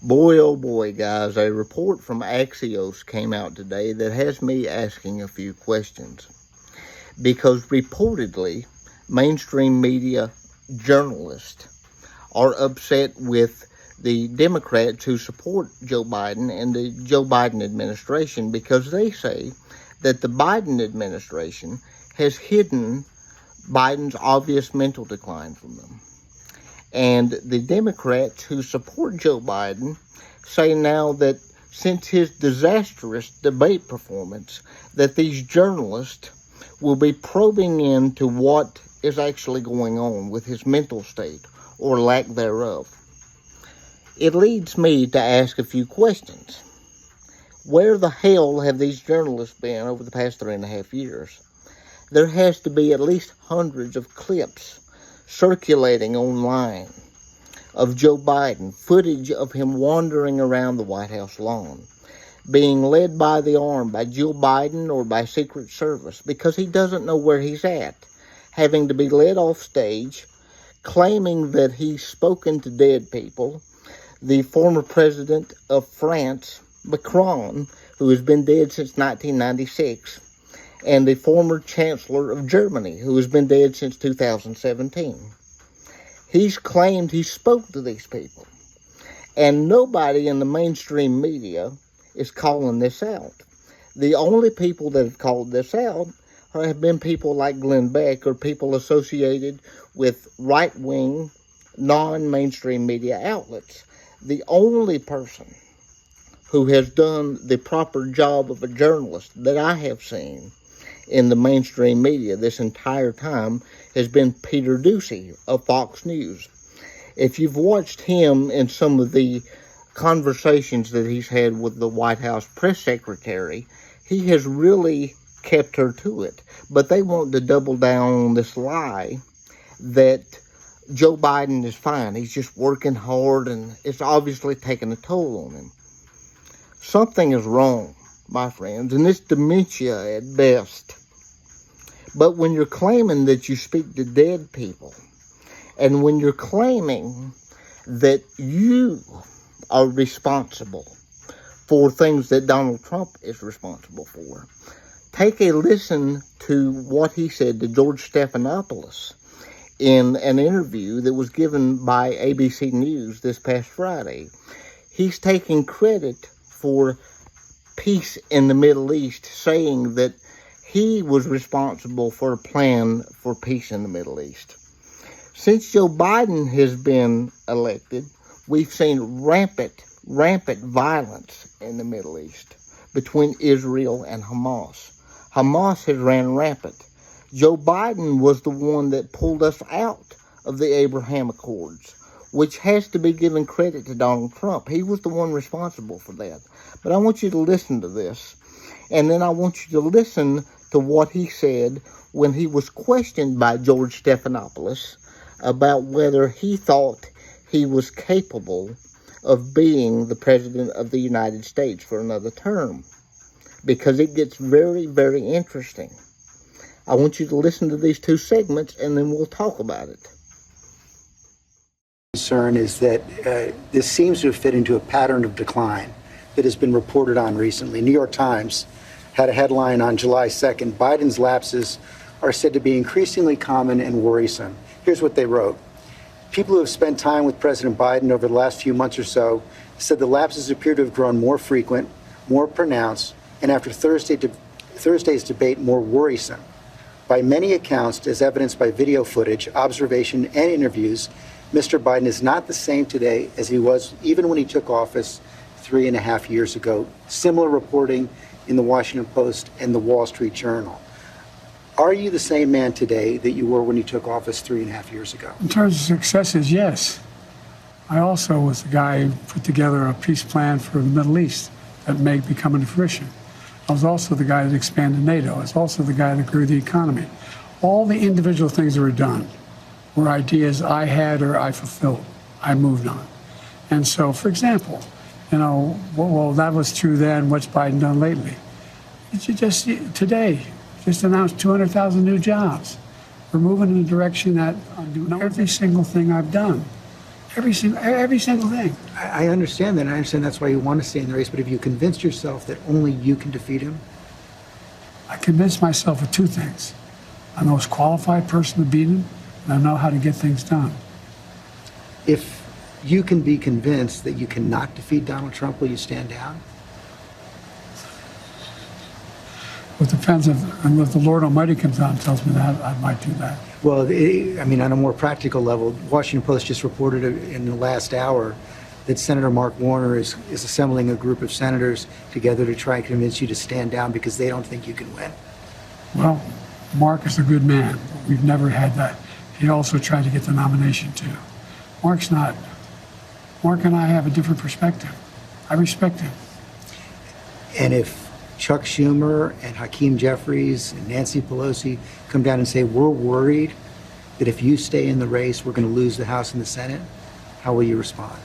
Boy, oh boy, guys, a report from Axios came out today that has me asking a few questions. Because reportedly, mainstream media journalists are upset with the Democrats who support Joe Biden and the Joe Biden administration because they say that the Biden administration has hidden Biden's obvious mental decline from them. And the Democrats who support Joe Biden say now that since his disastrous debate performance, that these journalists will be probing into what is actually going on with his mental state or lack thereof. It leads me to ask a few questions. Where the hell have these journalists been over the past 3.5 years? There has to be at least hundreds of clips circulating online of Joe Biden, footage of him wandering around the White House lawn, being led by the arm by Jill Biden or by Secret Service because he doesn't know where he's at, having to be led off stage, claiming that he's spoken to dead people. The former president of France, Macron, who has been dead since 1996, and the former chancellor of Germany, who has been dead since 2017. He's claimed he spoke to these people. And nobody in the mainstream media is calling this out. The only people that have called this out have been people like Glenn Beck or people associated with right-wing, non-mainstream media outlets. The only person who has done the proper job of a journalist that I have seen in the mainstream media this entire time has been Peter Doocy of Fox News. If you've watched him in some of the conversations that he's had with the White House press secretary, he has really kept her to it. But they want to double down on this lie that Joe Biden is fine. He's just working hard and it's obviously taking a toll on him. Something is wrong, my friends, and it's dementia at best. But when you're claiming that you speak to dead people, and when you're claiming that you are responsible for things that Donald Trump is responsible for, take a listen to what he said to George Stephanopoulos in an interview that was given by ABC News this past Friday. He's taking credit for peace in the Middle East, saying that he was responsible for a plan for peace in the Middle East. Since Joe Biden has been elected, we've seen rampant violence in the Middle East between Israel and Hamas. Hamas has ran rampant. Joe Biden was the one that pulled us out of the Abraham Accords, which has to be given credit to Donald Trump. He was the one responsible for that. But I want you to listen to this, and then I want you to listen to what he said when he was questioned by George Stephanopoulos about whether he thought he was capable of being the president of the United States for another term, because it gets very, very interesting. I want you to listen to these two segments, and then we'll talk about it. Concern is that this seems to fit into a pattern of decline that has been reported on recently. New York Times had a headline on July 2nd, Biden's lapses are said to be increasingly common and worrisome. Here's what they wrote. People who have spent time with President Biden over the last few months or so said the lapses appear to have grown more frequent, more pronounced, and after Thursday's debate, more worrisome. By many accounts, as evidenced by video footage, observation, and interviews, Mr. Biden is not the same today as he was even when he took office 3.5 years ago. Similar reporting in the Washington Post and the Wall Street Journal. Are you the same man today that you were when you took office 3.5 years ago? In terms of successes, yes. I also was the guy who put together a peace plan for the Middle East that may be coming to fruition. I was also the guy that expanded NATO. I was also the guy that grew the economy. All the individual things that were done were ideas I had or I fulfilled. I moved on. And so, for example, well, that was true then. What's Biden done lately? Today, just announced 200,000 new jobs. We're moving in a direction that I do every single thing I've done. Every single thing. I understand that, and I understand that's why you want to stay in the race, but have you convinced yourself that only you can defeat him? I convinced myself of two things. I'm the most qualified person to beat him, and I know how to get things done. If you can be convinced that you cannot defeat Donald Trump, will you stand down? It depends if the Lord Almighty comes out and tells me that, I might do that. Well, I mean, on a more practical level, Washington Post just reported in the last hour that Senator Mark Warner is assembling a group of senators together to try and convince you to stand down because they don't think you can win. Well, Mark is a good man. We've never had that. He also tried to get the nomination too. Mark and I have a different perspective. I respect him. And if Chuck Schumer and Hakeem Jeffries and Nancy Pelosi come down and say, we're worried that if you stay in the race, we're going to lose the House and the Senate, how will you respond?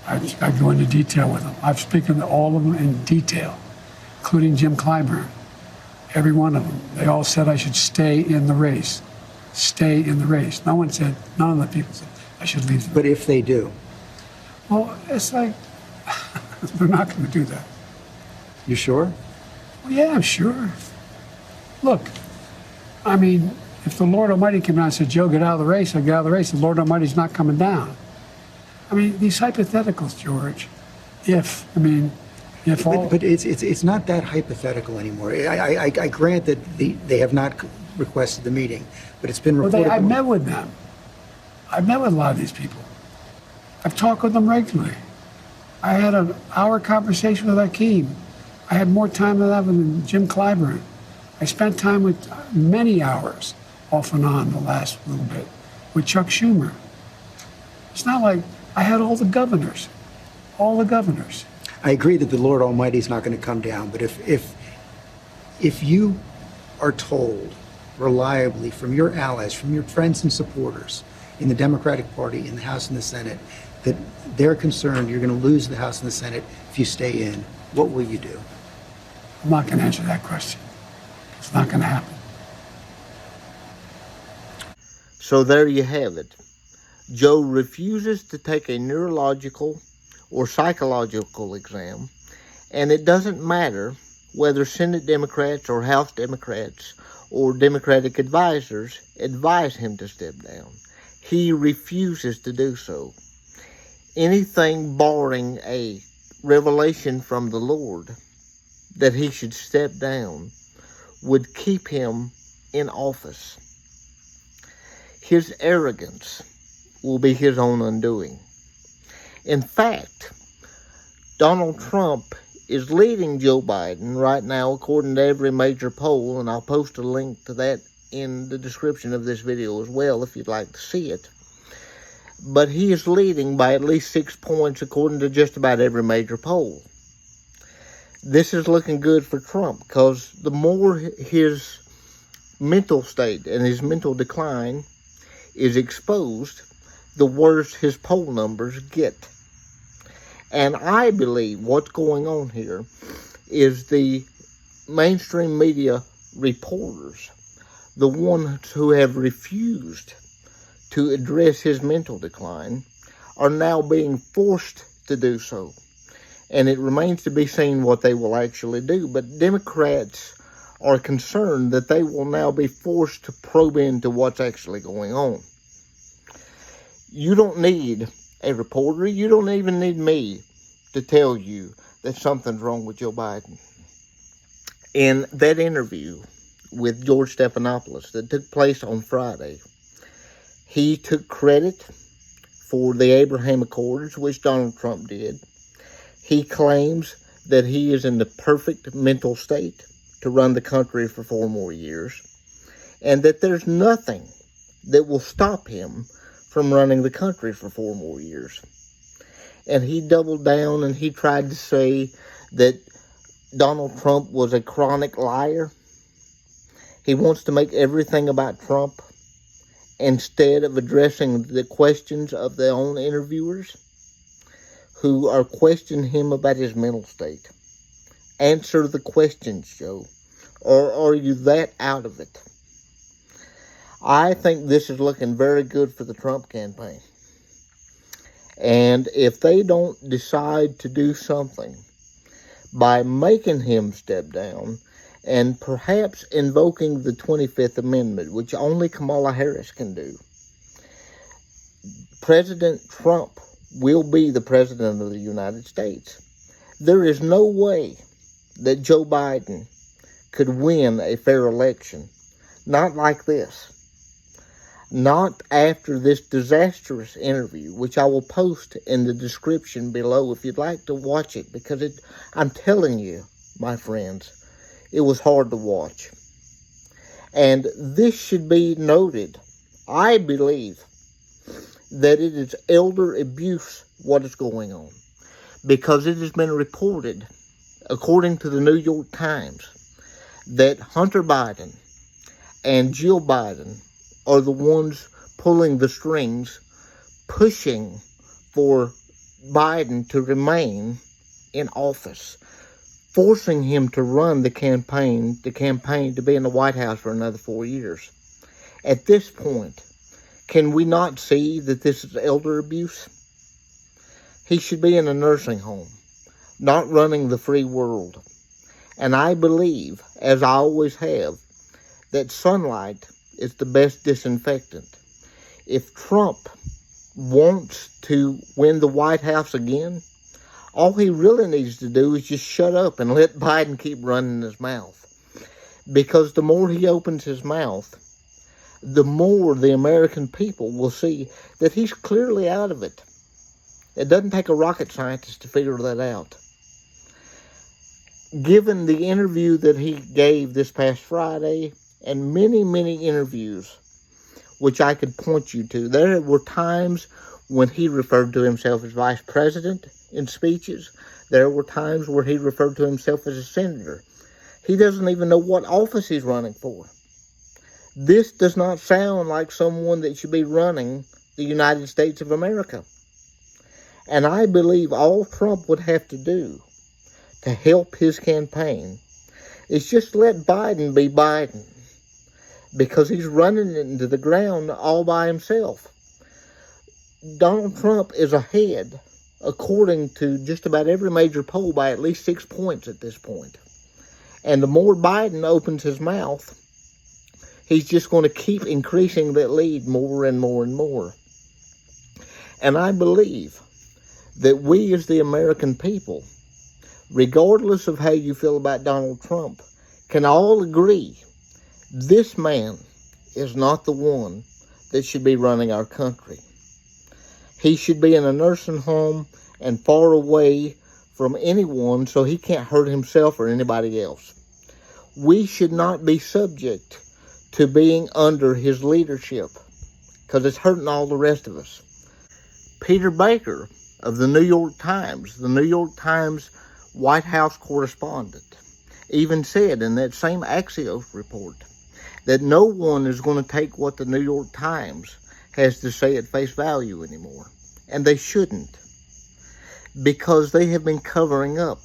I go into detail with them. I've spoken to all of them in detail, including Jim Clyburn. Every one of them. They all said I should stay in the race. Stay in the race. None of the people said I should leave. But if they do? Well, it's like, they're not going to do that. You sure? Well, yeah, I'm sure. Look, I mean, if the Lord Almighty came out and said, Joe, get out of the race, I get out of the race, the Lord Almighty's not coming down. I mean, these hypotheticals, George, But it's not that hypothetical anymore. I grant that they have not requested the meeting, but it's been reported. Well, I've met with them. I've met with a lot of these people. I've talked with them regularly. I had an hour conversation with Hakeem. I had more time with that than Jim Clyburn. I spent time with many hours off and on the last little bit with Chuck Schumer. It's not like I had all the governors. I agree that the Lord Almighty is not going to come down, but if you are told reliably from your allies, from your friends and supporters in the Democratic Party, in the House and the Senate, that they're concerned you're going to lose the House and the Senate if you stay in, what will you do? I'm not going to answer that question. It's not going to happen. So there you have it. Joe refuses to take a neurological or psychological exam, and it doesn't matter whether Senate Democrats or House Democrats or Democratic advisors advise him to step down. He refuses to do so. Anything barring a revelation from the Lord that he should step down would keep him in office. His arrogance will be his own undoing. In fact, Donald Trump is leading Joe Biden right now according to every major poll, and I'll post a link to that in the description of this video as well if you'd like to see it. But he is leading by at least 6 points according to just about every major poll. This is looking good for Trump because the more his mental state and his mental decline is exposed, the worse his poll numbers get. And I believe what's going on here is the mainstream media reporters, the ones who have refused to address his mental decline, are now being forced to do so. And it remains to be seen what they will actually do. But Democrats are concerned that they will now be forced to probe into what's actually going on. You don't need a reporter. You don't even need me to tell you that something's wrong with Joe Biden. In that interview with George Stephanopoulos that took place on Friday, he took credit for the Abraham Accords, which Donald Trump did. He claims that he is in the perfect mental state to run the country for 4 more years, and that there's nothing that will stop him from running the country for 4 more years. And he doubled down and he tried to say that Donald Trump was a chronic liar. He wants to make everything about Trump instead of addressing the questions of their own interviewers who are questioning him about his mental state. Answer the questions, Joe. Or are you that out of it? I think this is looking very good for the Trump campaign. And if they don't decide to do something by making him step down and perhaps invoking the 25th Amendment, which only Kamala Harris can do, President Trump will be the President of the United States. There is no way that Joe Biden could win a fair election. Not like this. Not after this disastrous interview, which I will post in the description below if you'd like to watch it, because I'm telling you, my friends, it was hard to watch. And this should be noted. I believe that it is elder abuse what is going on, because it has been reported, according to the New York Times, that Hunter Biden and Jill Biden are the ones pulling the strings, pushing for Biden to remain in office, forcing him to run the campaign to be in the White House for another 4 years. At this point, can we not see that this is elder abuse? He should be in a nursing home, not running the free world. And I believe, as I always have, that sunlight is the best disinfectant. If Trump wants to win the White House again, all he really needs to do is just shut up and let Biden keep running his mouth. Because the more he opens his mouth, the more the American people will see that he's clearly out of it. It doesn't take a rocket scientist to figure that out. Given the interview that he gave this past Friday, and many, many interviews, which I could point you to, there were times when he referred to himself as vice president in speeches. There were times where he referred to himself as a senator. He doesn't even know what office he's running for. This does not sound like someone that should be running the United States of America. And I believe all Trump would have to do to help his campaign is just let Biden be Biden, because he's running it into the ground all by himself. Donald Trump is ahead, according to just about every major poll, by at least 6 points at this point. And the more Biden opens his mouth, he's just going to keep increasing that lead more and more and more. And I believe that we as the American people, regardless of how you feel about Donald Trump, can all agree this man is not the one that should be running our country. He should be in a nursing home and far away from anyone so he can't hurt himself or anybody else. We should not be subject to being under his leadership, because it's hurting all the rest of us. Peter Baker of the New York Times White House correspondent, even said in that same Axios report that no one is going to take what the New York Times has to say at face value anymore. And they shouldn't, because they have been covering up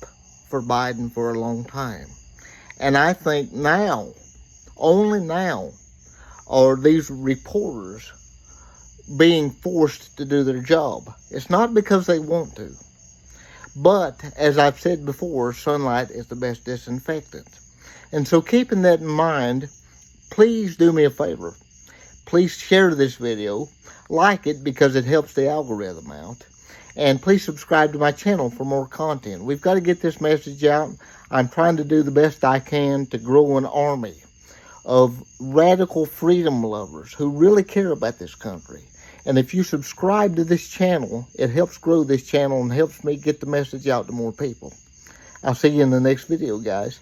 for Biden for a long time. And I think now, only now, are these reporters being forced to do their job. It's not because they want to. But, as I've said before, sunlight is the best disinfectant. And so keeping that in mind, please do me a favor. Please share this video. Like it because it helps the algorithm out. And please subscribe to my channel for more content. We've got to get this message out. I'm trying to do the best I can to grow an army of radical freedom lovers who really care about this country. And if you subscribe to this channel, it helps grow this channel and helps me get the message out to more people. I'll see you in the next video, guys.